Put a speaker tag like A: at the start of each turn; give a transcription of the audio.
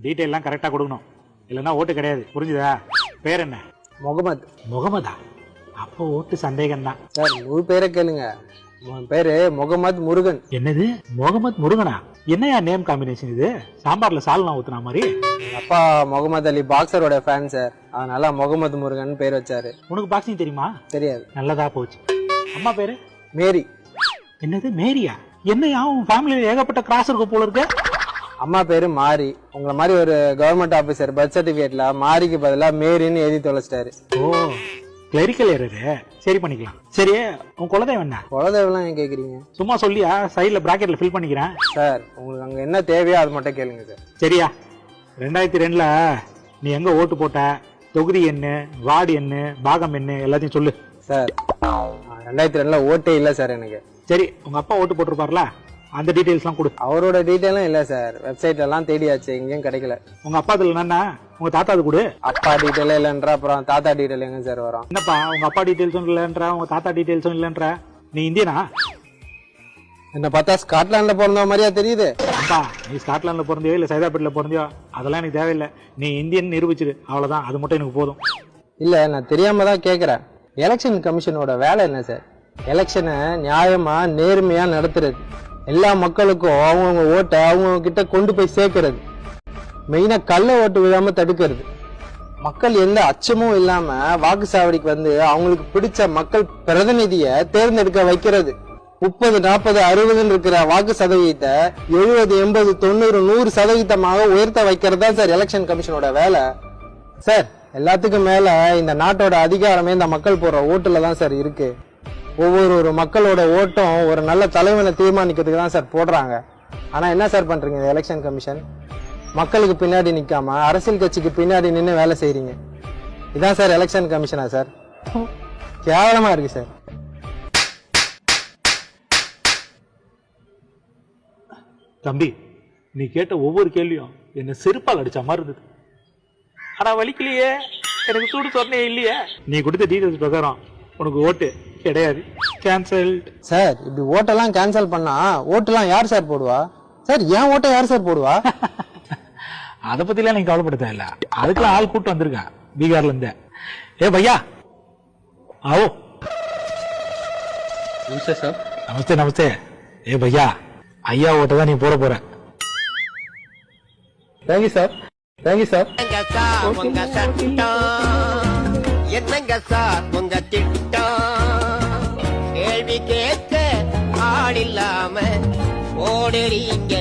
A: டீட்டெயிலாம் கரெக்டா கொடுக்கணும், இல்லைன்னா ஓட்டு கிடையாது. புரிஞ்சுதா? பேர் என்ன?
B: முகமது.
A: முகமதா? அப்போ ஓட்டு சந்தேகம் தான்.
B: சார் முழு பேரை கேளுங்க. உன் பேரு முகமது முருகன்.
A: என்னது முகமது முருகனா? என்னையா நேம் காம்பினேஷன் இது? சாம்பார்ல சால்னா ஊத்துனா மாதிரி.
B: அப்பா முகமது அலி பாக்ஸரோட ஃபேன் சார், அதனால முகமது முருகன் பேர் வச்சாரு.
A: உனக்கு பாக்ஸிங் தெரியுமா?
B: தெரியாது.
A: நல்லதா போச்சு. அம்மா பேரு?
B: மேரி.
A: என்னது மேரியா? என்னையா உன் ஃபேமிலியில ஏகப்பட்ட கிராஸ் இருக்கு போல இருக்கு.
B: அம்மா பேரு மாரி. உங்களை மாதிரி ஒரு கவர்மெண்ட் ஆபீசர் பர்த் சர்டிபிகேட்ல மாரிக்கு பதிலா மேரின்னு எழுதி தொலைச்சிட்டாரு.
A: ஓ, கிளரிக்கல் ஏரரு. சரி பண்ணிக்கலாம். சரி, உன் குலதெய்வம் என்ன?
B: குலதெய்வம்லாம் ஏன் கேக்குறீங்க?
A: சும்மா சொல்லியா, சைட்ல பிராக்கெட்ல ஃபில் பண்ணிக்கிறேன்.
B: சார் உங்களுக்கு அங்க என்ன தேவையோ அது மட்டும் கேளுங்க சார்.
A: சரியா? 2002ல நீ எங்க ஓட்டு போட்ட, தொகுதி என்ன, வார்டு என்ன, பாகம் என்ன, எல்லாத்தையும் சொல்லு.
B: சார் 2002ல ஓட்டே இல்ல சார் எனக்கு.
A: சரி, உங்க அப்பா ஓட்டு போட்டிருப்பார்ல, அந்த டீடைல்ஸ்லாம் கொடு.
B: அவரோட டீட்டெயிலும் இல்ல சார், வெப்சைட் எல்லாம் தேடியாச்சு, எங்கேயும் கிடைக்கல.
A: உங்க அப்பா இதுல என்னன்னா உங்க தாத்தாது கொடு.
B: அப்பா டீட்டெயிலே இல்லைன்ற அப்புறம் தாத்தா டீட்டெயில் எங்க சார் வரும்?
A: என்னப்பா உங்க அப்பா டீடைல்ஸும் இல்லைன்ற, உங்க தாத்தா டீடைல்ஸும் இல்லைன்ற? நீ இந்தியனா?
B: என்ன பார்த்தா ஸ்காட்லாண்ட்ல பிறந்த மாதிரியா தெரியுது?
A: அப்பா நீ ஸ்காட்லாண்ட்ல பிறந்தியோ இல்ல சைதாப்பேட்ல பிறந்தியோ அதெல்லாம் எனக்கு தேவையில்லை. நீ இந்தியன் நிரூபிச்சிரு, அவ்வளவுதான். அது மட்டும் எனக்கு போதும்.
B: இல்ல நான் தெரியாம தான் கேக்குறேன். எலெக்ஷன் கமிஷனோட வேலை என்ன சார்? எலெக்ஷனை நியாயமா நேர்மையா நடத்துறது, எல்லா மக்களுக்கும் அவங்கவுங்க ஓட்டை அவங்கவுங்க கிட்ட கொண்டு போய் சேர்க்கறது, மெயினா கள்ள ஓட்டு விழாம தடுக்கிறது, மக்கள் எந்த அச்சமும் இல்லாம வாக்குச்சாவடிக்கு வந்து அவங்களுக்கு பிடிச்ச மக்கள் பிரதிநிதியை தேர்ந்தெடுக்க வைக்கிறது, 30, 40, 60 இருக்கிற வாக்கு சதவீதத்தை 70, 80, 90, 100% உயர்த்த வைக்கிறது தான் சார் எலெக்ஷன் கமிஷனோட வேலை. சார் எல்லாத்துக்கும் மேல இந்த நாட்டோட அதிகாரமே இந்த மக்கள் போடுற ஓட்டுல தான் சார் இருக்கு. ஒவ்வொரு மக்களோட ஓட்டும் ஒரு நல்ல தலைவனை தீர்மானிக்கிறதுக்கு தான் சார் போடுறாங்க. ஆனா என்ன சார் பண்றீங்க இந்த எலெக்ஷன் கமிஷன்? மக்களுக்கு பின்னாடி நிக்காம அரசியல் கட்சிக்கு பின்னாடி நின்று வேலை செய்றீங்க. இதான் சார் எலெக்ஷன் கமிஷனா சார்? கேவலமா இருக்கு சார்.
A: தம்பி, நீ கேட்ட ஒவ்வொரு கேள்வியும் என்ன செருப்பால் அடிச்ச மாதிரி இருந்தது. ஆனா வலிக்கலையே, எனக்கு சூடு சொன்னே இல்லையே. நீ கொடுத்த டீடைல்ஸ் பிரகாரம் உனக்கு ஓட்டு கிடையாது, கேன்சல்.
B: சார் இப்படி ஓட்டெல்லாம் கேன்சல் பண்ணா ஓட்டெல்லாம் யார் சார் போடுவா? சார் ஏன் ஓட்டை யார் சார் போடுவா?
A: அதை பத்திலாம் நீங்க கவலைப்பட தேவையில்ல, அதுக்கெல்லாம் ஆள் கூட்டு வந்திருக்கேன் பீகார்ல இருந்து. ஏ பையா आओ.
B: நமஸ்தே சார்.
A: நமஸ்தே நமஸ்தே. ஏ பையா, ஐயா ஓட்ட தான் நீ போற.
B: Thank you sir. Thank you sir.
C: என்னங்க சார் உங்க திட்டம்? கேள்வி கேட்க ஆள் இல்லாம ஓடுறீங்க